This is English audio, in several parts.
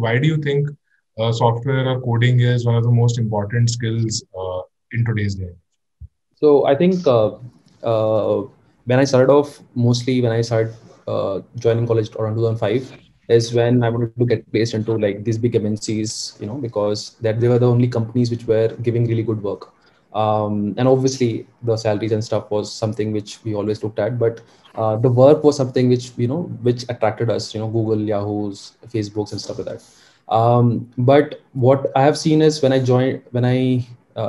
why do you think software or coding is one of the most important skills in today's day? So I think when I started off, mostly when I started joining college around 2005, is when I wanted to get placed into like these big MNCs, because that they were the only companies which were giving really good work. And obviously the salaries and stuff was something which we always looked at, but the work was something which which attracted us. Google, Yahoo's, Facebooks, and stuff like that. But what I have seen is when I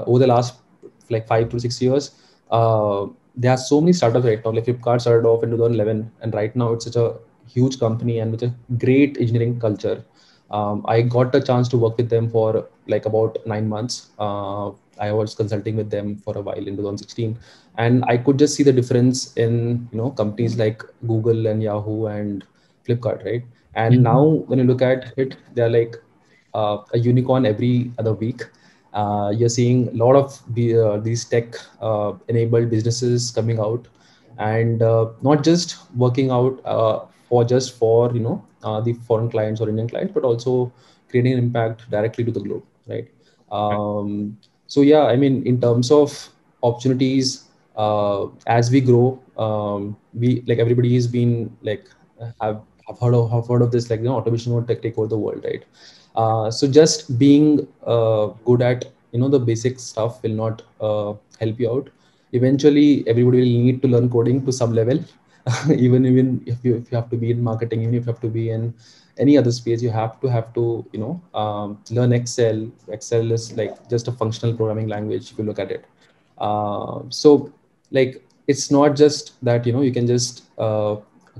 over the last like 5 to 6 years, there are so many startups right now. Like Flipkart started off in 2011, and right now it's such a huge company and with a great engineering culture. I got a chance to work with them for like about 9 months. I was consulting with them for a while in 2016, and I could just see the difference in companies like Google and Yahoo and Flipkart, right? And now when you look at it, they're like a unicorn every other week. You're seeing a lot of these tech enabled businesses coming out, and not just working out for the foreign clients or Indian clients, but also creating an impact directly to the globe, right? So yeah, I mean, in terms of opportunities, as we grow, we like everybody has been like have heard of this, like automation will take over the world, right? So just being good at the basic stuff will not help you out. Eventually everybody will need to learn coding to some level. Even if you have to be in marketing, even if you have to be in any other space, you have to learn Excel is like just a functional programming language if you look at it. So like it's not just that you can just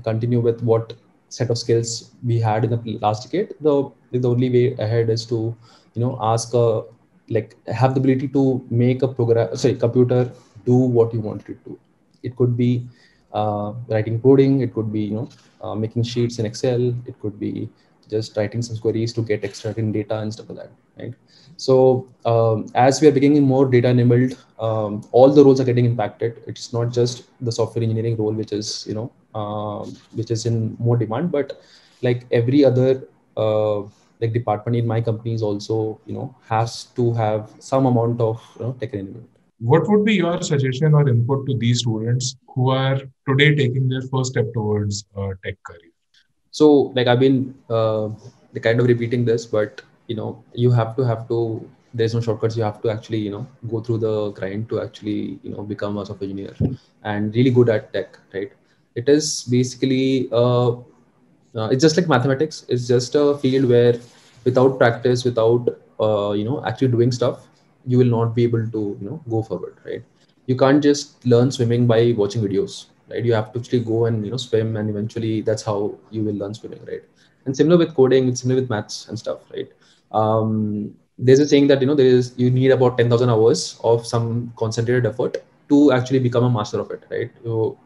continue with what set of skills we had in the last decade. The only way ahead is to ask a like have the ability to make a program, sorry, computer do what you want it to. It could be writing coding, it could be making sheets in Excel, it could be just writing some queries to get extracting data and stuff like that, right? So as we are becoming more data enabled, all the roles are getting impacted. It's not just the software engineering role which is in more demand, but like every other like department in my company is also has to have some amount of tech enablement. What would be your suggestion or input to these students who are today taking their first step towards a tech career? So like I've been kind of repeating this, but you have to there's no shortcuts. You have to actually go through the grind to actually become a software engineer and really good at tech, right? It is basically it's just like mathematics. It's just a field where without practice, without actually doing stuff, you will not be able to go forward, right? You can't just learn swimming by watching videos, right? You have to actually go and swim, and eventually that's how you will learn swimming, right? And similar with coding, it's similar with maths and stuff, right? There's a saying that you need about 10,000 hours of some concentrated effort to actually become a master of it, right?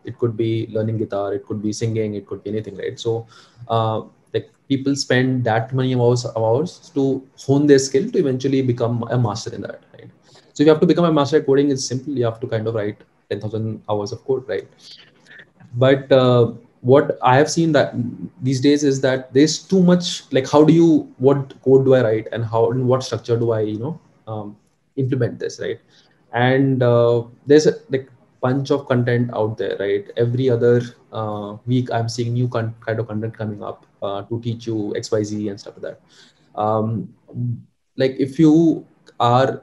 It could be learning guitar, it could be singing, it could be anything, right? So uh, like people spend that many hours to hone their skill to eventually become a master in that, right? So if you have to become a master at coding, it's simple. You have to kind of write 10,000 hours of code, right? But what I have seen that these days is that there's too much, like how do you, what code do I write, and how and what structure do I implement this, right? And there's a like bunch of content out there, right? Every other week I'm seeing new kind of content coming up to teach you XYZ and stuff like that. Like if you are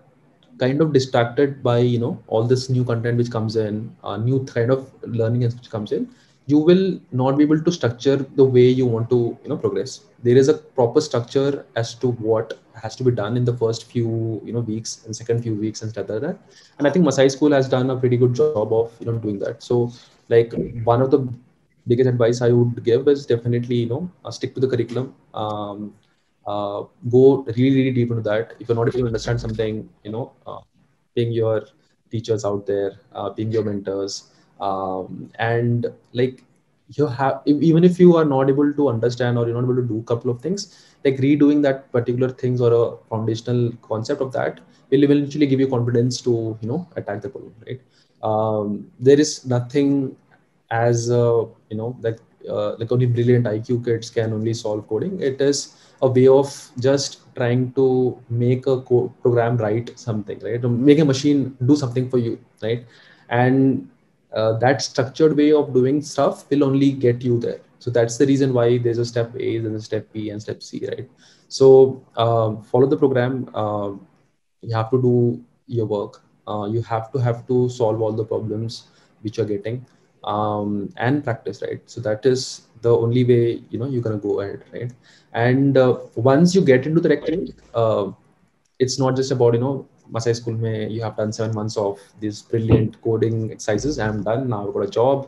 kind of distracted by all this new content which comes in, new kind of learning which comes in, you will not be able to structure the way you want to progress. There is a proper structure as to what has to be done in the first few weeks and second few weeks and stuff like that. And I think Masai School has done a pretty good job of doing that. So like one of the biggest advice I would give is definitely stick to the curriculum. Go really really deep into that. If you're not able to understand something, being your teachers out there, being your mentors, and like you have even if you are not able to understand or you're not able to do a couple of things, like redoing that particular things or a foundational concept of that will eventually give you confidence to attack the problem, right? There is nothing as like like only brilliant IQ kids can only solve coding. It is a way of just trying to make a program write something, right? To make a machine do something for you, right? And that structured way of doing stuff will only get you there. So that's the reason why there's a step A, there's a step B, and step C, right? So follow the program. You have to do your work. You have to solve all the problems which you're getting, and practice, right? So that is the only way you're gonna go ahead, right? And once you get into the rectangle, it's not just about Masai school mein you have done 7 months of these brilliant coding exercises. I'm done now. I've got a job.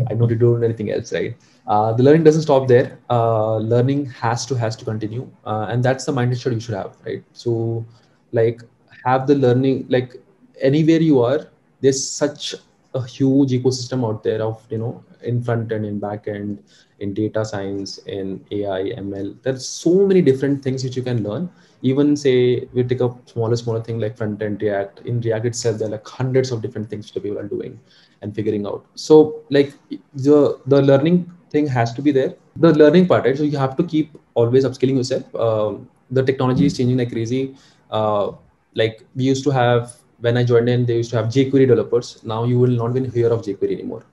I don't need to do anything else, right? The learning doesn't stop there. Learning has to continue, and that's the mindset you should have, right? So, like, have the learning, like, anywhere you are. There's such a huge ecosystem out there of in front end, in back end, in data science, in AI, ML. There's so many different things which you can learn. Even say we take a smaller thing like front end React. In React itself, there are like hundreds of different things that people are doing and figuring out. So, like, the learning thing has to be there. The learning part, right? So you have to keep always upskilling yourself. The technology is changing like crazy. Like, we used to have, when I joined in, they used to have jQuery developers. Now you will not even hear of jQuery anymore.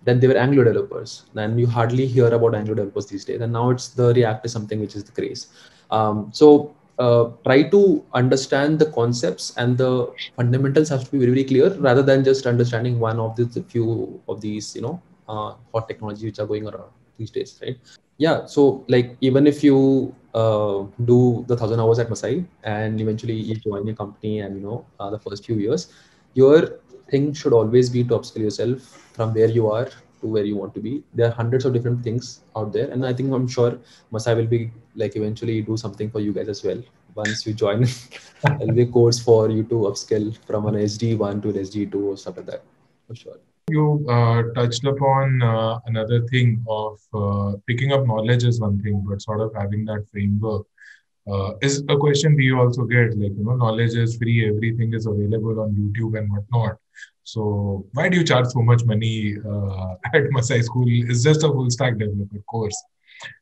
Then they were Angular developers. Then you hardly hear about Angular developers these days. And now it's the React is something which is the craze. So try to understand the concepts, and the fundamentals have to be very, very clear, rather than just understanding one of the few of these hot technologies which are going around these days, right? Yeah. So, like, even if you do the 1,000 hours at Masai and eventually you join a company, and the first few years, your thing should always be to upskill yourself from where you are to where you want to be. There are hundreds of different things out there, and I'm sure Masai will be like eventually do something for you guys as well. Once you join, there'll be a course for you to upskill from an SD1 to an SD2 or stuff like that, for sure. You touched upon another thing of picking up knowledge is one thing, but sort of having that framework is a question we also get. Like, knowledge is free, everything is available on YouTube and whatnot. So why do you charge so much money at Masai School? It's just a full stack developer course.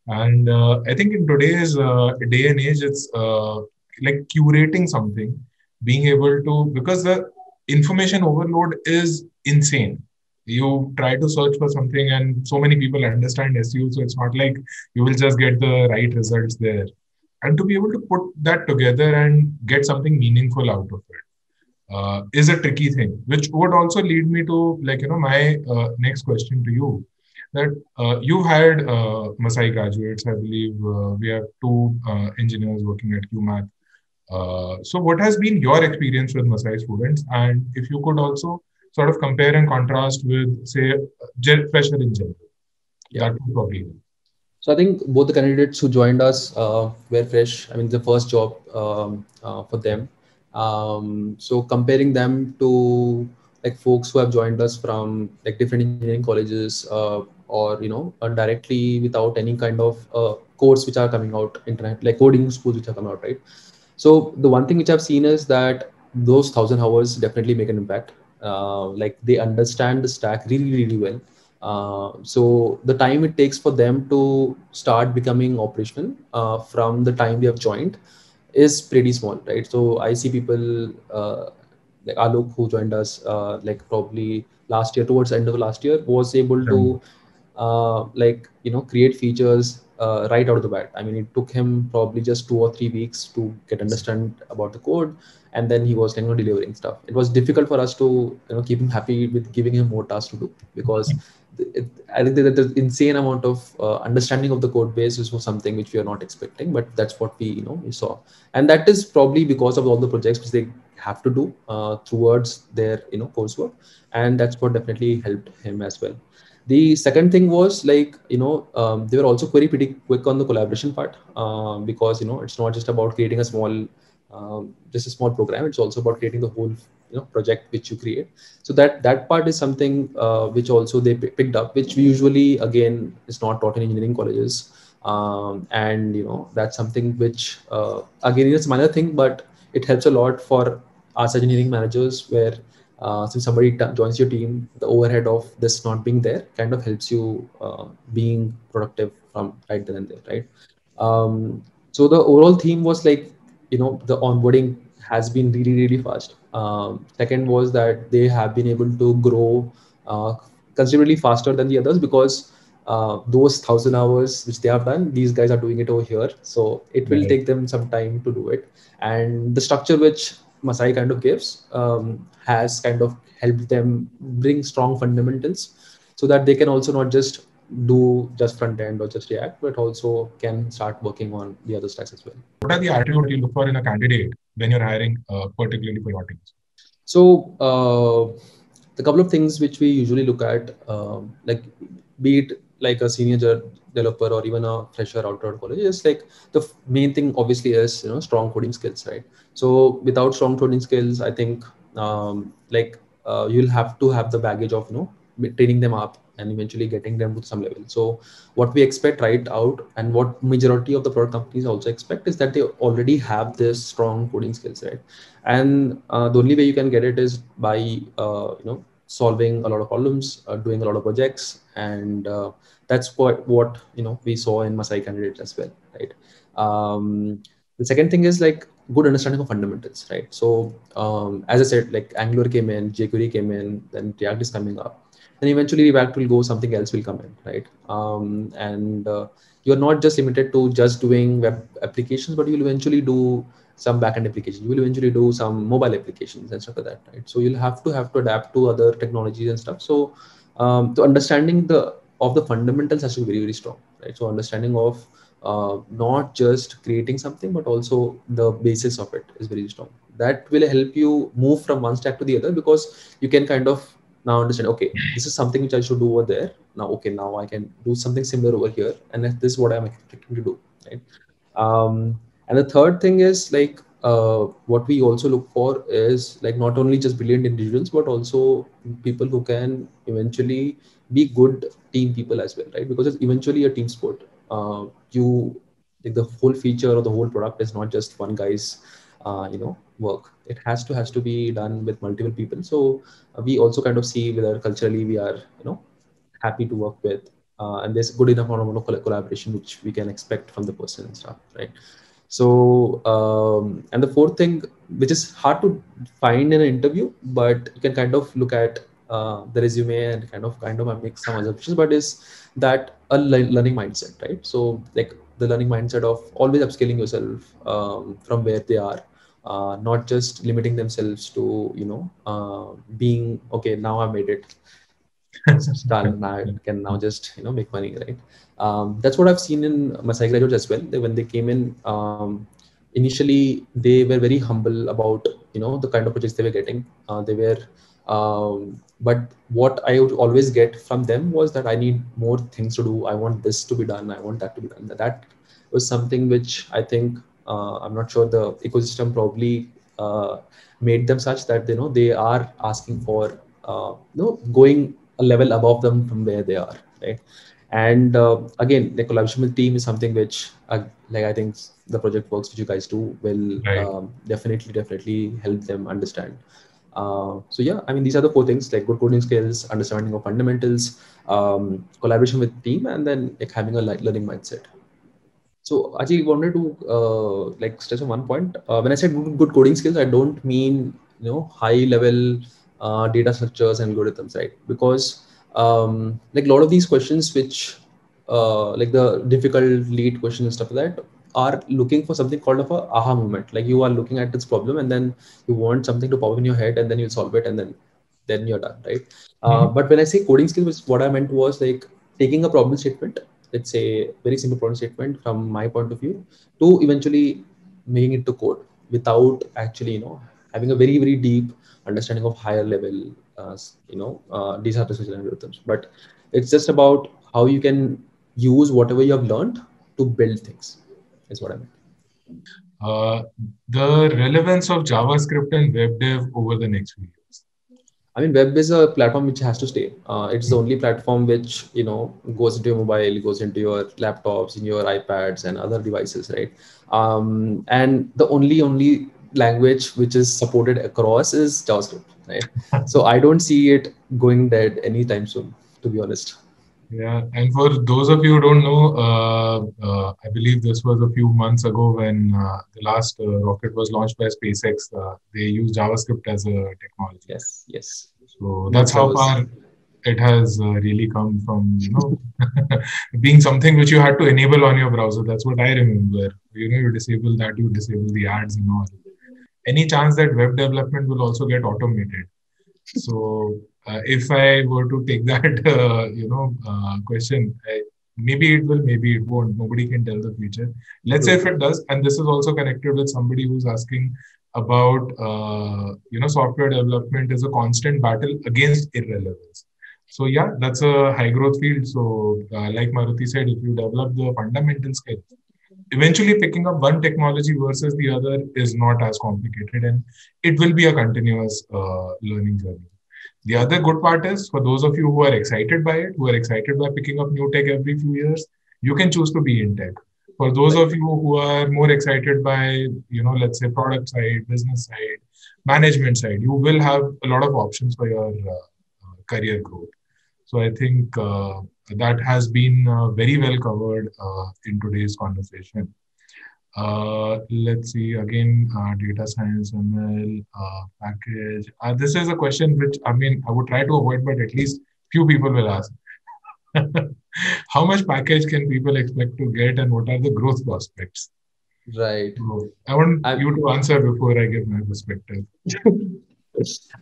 And I think in today's day and age, it's like curating something, being able to, because the information overload is insane. You try to search for something, and so many people understand SEO, so it's not like you will just get the right results there. And to be able to put that together and get something meaningful out of it is a tricky thing, which would also lead me to, like, my next question to you. That you had Masai graduates, I believe we have two engineers working at QMath. So what has been your experience with Masai students? And if you could also sort of compare and contrast with, say, fresher in general, Yeah. that would probably help. So I think both the candidates who joined us were fresh. I mean, the first job for them. So comparing them to like folks who have joined us from like different engineering colleges, or directly without any kind of course which are coming out, internet like coding schools which are coming out, right? So the one thing which I've seen is that those 1,000 hours definitely make an impact. Like, they understand the stack really, really well. So the time it takes for them to start becoming operational from the time they have joined is pretty small, right? So I see people like Alok, who joined us like probably last year, towards the end of last year, was able to like create features right out of the bat. I mean, it took him probably just 2 or 3 weeks to get understand about the code, and then he was delivering stuff. It was difficult for us to keep him happy with giving him more tasks to do, because I think that the insane amount of understanding of the code base is was something which we are not expecting, but that's what we saw, and that is probably because of all the projects which they have to do towards their coursework, and that's what definitely helped him as well. The second thing was like they were also pretty quick on the collaboration part, because it's not just about creating a small just a small program. It's also about creating the whole project which you create. So that part is something which also they picked up, which we usually again is not taught in engineering colleges. And that's something which again is a minor thing, but it helps a lot for us engineering managers, where since somebody joins your team, the overhead of this not being there kind of helps you being productive from right then and there, right? So the overall theme was like, the onboarding has been really, really fast. Second was that they have been able to grow considerably faster than the others because those 1,000 hours which they have done, these guys are doing it over here. So it will Right. take them some time to do it. And the structure which Masai kind of gives has kind of helped them bring strong fundamentals so that they can also not just do just front end or just React, but also can start working on the other stacks as well. What are the attributes that you look for in a candidate when you're hiring, particularly for your teams? So the couple of things which we usually look at, like be it like a senior developer or even a fresher out of college, is like the main thing obviously is strong coding skills, right? So without strong coding skills, I think like you'll have to have the baggage of training them up and eventually getting them to some level. So what we expect right out and what majority of the product companies also expect is that they already have this strong coding skills, right? And the only way you can get it is by solving a lot of problems, doing a lot of projects, and that's what we saw in Masai candidates as well, right? The second thing is like good understanding of fundamentals, right? So as I said, like Angular came in, jQuery came in, then React is coming up, then eventually React will go, something else will come in, right? And you're not just limited to just doing web applications, but you'll eventually do some backend applications. You will eventually do some mobile applications and stuff like that, right? So you'll have to adapt to other technologies and stuff. So the understanding of the fundamentals has to be very, very strong, right? So understanding of not just creating something, but also the basis of it is very strong. That will help you move from one stack to the other because you can kind of now understand, okay, this is something which I should do over there. Now, okay, now I can do something similar over here, and this is what I'm expecting to do, right? And the third thing is like what we also look for is like not only just brilliant individuals, but also people who can eventually be good team people as well, right? Because it's eventually a team sport. You like the whole feature or the whole product is not just one guy's work. It has to be done with multiple people. So we also kind of see whether culturally we are happy to work with, and there's good enough amount of collaboration which we can expect from the person and stuff, right? So and the fourth thing, which is hard to find in an interview, but you can kind of look at the resume and kind of make some assumptions, but is that a learning mindset, right? So like the learning mindset of always upscaling yourself from where they are, not just limiting themselves to being okay, now I made it, it's done. Now I can now just make money, right? That's what I've seen in Masai graduates as well. When they came in, initially they were very humble about the kind of projects they were getting. They were, but what I would always get from them was that I need more things to do. I want this to be done. I want that to be done. That was something which I think I'm not sure the ecosystem probably made them such that they are asking for going a level above them from where they are, right? And again, the collaboration with team is something which like I think the project works which you guys do will Right. definitely help them understand. So yeah, I mean, these are the four things: like good coding skills, understanding of fundamentals, collaboration with team, and then like having a learning mindset. So Ajay, wanted to like stress on one point. When I said good coding skills, I don't mean high level data structures and algorithms, right? Because like a lot of these questions, which like the difficult lead questions and stuff like that, are looking for something called of a aha moment. Like you are looking at this problem and then you want something to pop up in your head and then you solve it and then you're done, right? Mhm. But when I say coding skills, what I meant was like taking a problem statement, let's say very simple problem statement from my point of view, to eventually making it to code without actually having a very very deep understanding of higher level these are the social algorithms, but it's just about how you can use whatever you have learned to build things is what I meant. Uh, the relevance of JavaScript and web dev over the next few years. I mean, web is a platform which has to stay. It's the only platform which goes into your mobile, goes into your laptops, in your iPads and other devices, right? And the only language which is supported across is JavaScript, right? So I don't see it going dead anytime soon, to be honest. Yeah, and for those of you who don't know, I believe this was a few months ago when the last rocket was launched by SpaceX. They used JavaScript as a technology. Yes, yes. So Node that's how servers. far it has really come from, being something which you had to enable on your browser. That's what I remember. You disable that, you disable the ads and all. Any chance that web development will also get automated? So if I were to take that, question, maybe it will, maybe it won't. Nobody can tell the future. Let's say True, if it true. does, and this is also connected with somebody who's asking about, software development is a constant battle against irrelevance. So yeah, that's a high growth field. So like Maruti said, if you develop the fundamental skills, eventually picking up one technology versus the other is not as complicated, and it will be a continuous learning journey. The other good part is for those of you who are excited by it, who are excited by picking up new tech every few years, you can choose to be in tech. For those Right. of you who are more excited by, let's say product side, business side, management side, you will have a lot of options for your career growth. So I think that has been very well covered in today's conversation. Let's see again, data science, ML, package. This is a question which, I mean, I would try to avoid, but at least few people will ask. How much package can people expect to get, and what are the growth prospects? Right. So I want I you to answer before I give my perspective.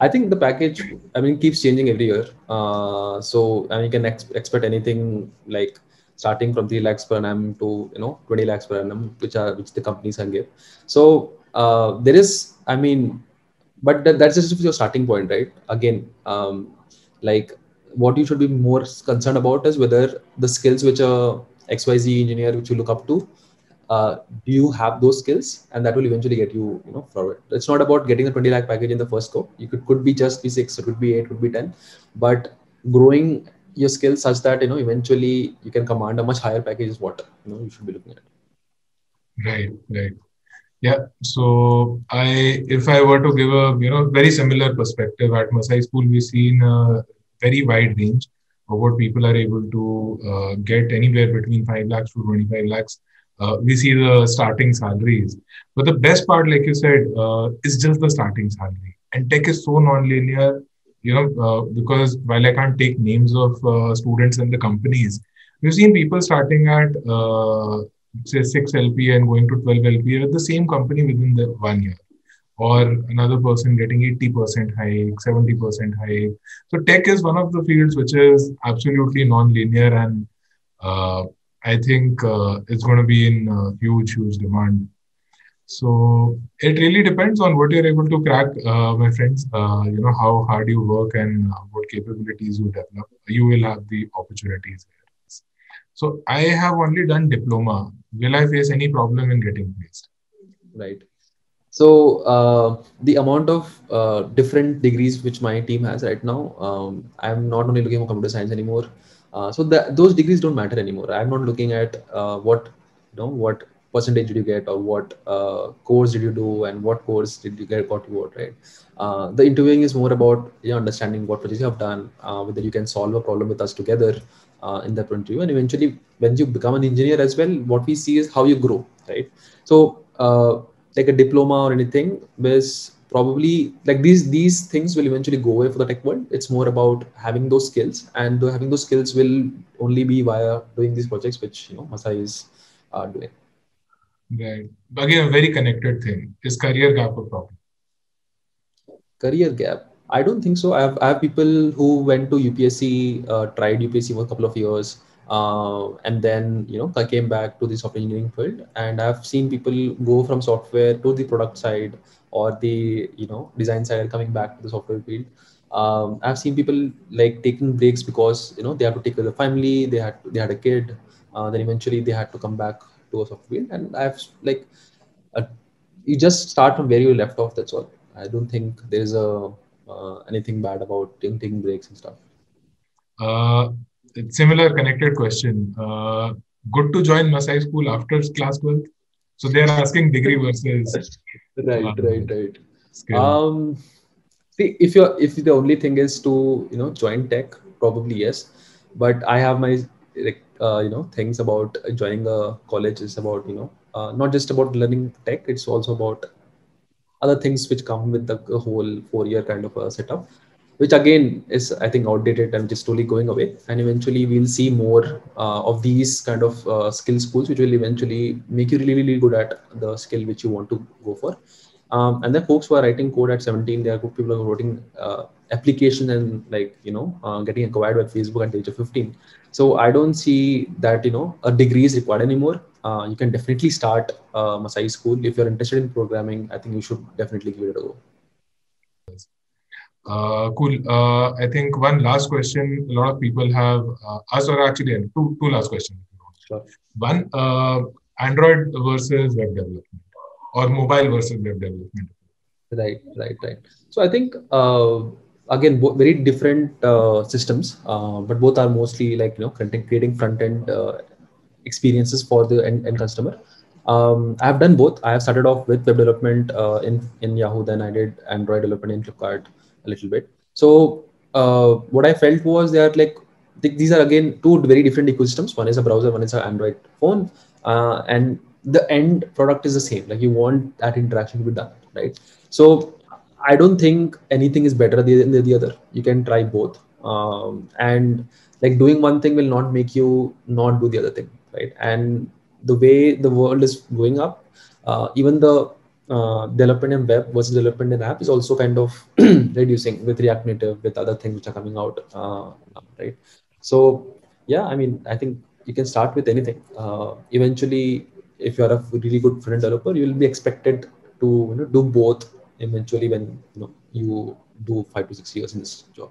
I think the package, I mean, keeps changing every year. So I mean, you can expect anything like starting from 3 lakhs per annum to 20 lakhs per annum, which the companies can give. So there is, I mean, but that's just your starting point, right? Again, like what you should be more concerned about is whether the skills which a XYZ engineer which you look up to, uh, do you have those skills, and that will eventually get you forward. It's not about getting the 20 lakh package in the first go. You could be just be 6, it could be 8, could be 10, but growing your skills such that eventually you can command a much higher package is what you should be looking at. Right, right. Yeah. So if I were to give a very similar perspective, at Masai School, we've seen a very wide range of what people are able to get, anywhere between 5 lakhs to 25 lakhs. We see the starting salaries, but the best part, like you said, is just the starting salary. And tech is so non-linear, because while I can't take names of students and the companies, we've seen people starting at say 6 LP and going to 12 LP at the same company within the 1 year, or another person getting 80% hike, 70% hike. So tech is one of the fields which is absolutely non-linear, and uh, I think it's going to be in huge, huge demand. So it really depends on what you're able to crack, my friends. How hard you work and what capabilities you develop. You will have the opportunities here. So I have only done diploma. Will I face any problem in getting placed? Right. So the amount of different degrees which my team has right now, I'm not only looking for computer science anymore. So those degrees don't matter anymore. I'm not looking at what percentage did you get, or what course did you do, and what course did you get got you what, right? The interviewing is more about understanding what projects you have done, whether you can solve a problem with us together in that interview, and eventually when you become an engineer as well, what we see is how you grow, right? So like a diploma or anything is probably like these things will eventually go away for the tech world. It's more about having those skills, and having those skills will only be via doing these projects which Masai is doing. Right. Again, a very connected thing. Is career gap a problem? Career gap, I don't think so. I have people who went to UPSC, tried UPSC for a couple of years, and then came back to the software engineering field. And I've seen people go from software to the product side, or the design side, coming back to the software field. I've seen people like taking breaks because they have to take care of the family. They had a kid, then eventually they had to come back to a software field. And I've like uh, you just start from where you left off. That's all. I don't think there's a anything bad about taking breaks and stuff. Uh, Similar connected question. Good to join Masai School after class 12? So they're asking degree versus Right, uh, right, right. skill. Um, See, if the only thing is to join tech, probably yes. But I have my like things about joining a college is about not just about learning tech. It's also about other things which come with the whole 4 year kind of a setup, which again is I think outdated and just slowly going away. And eventually we'll see more of these kind of skill schools, which will eventually make you really, really good at the skill which you want to go for. And then folks who are writing code at 17, there are good people who are writing application and getting acquired by Facebook at the age of 15. So I don't see that a degree is required anymore. You can definitely start Masai school if you're interested in programming. I think you should definitely give it a go. Cool. I think one last question a lot of people have asked, or actually two last questions. Sure. One, Android versus web development, or mobile versus web development. Right. So I think again very different systems, but both are mostly like content creating front end experiences for the end customer. I have done both. I have started off with web development in Yahoo, then I did Android development in Flipkart a little bit. So what I felt was they are like these are again two very different ecosystems. One is a browser, one is an Android phone, and the end product is the same. Like you want that interaction to be done, right? So I don't think anything is better than the other. You can try both, and like doing one thing will not make you not do the other thing, right? And the way the world is going up, even the development in web versus development in app is also kind of reducing with React Native, with other things which are coming out, right? So yeah, I mean, I think you can start with anything. Eventually, if you are a really good front-end developer, you will be expected to do both eventually when you do 5 to 6 years in this job.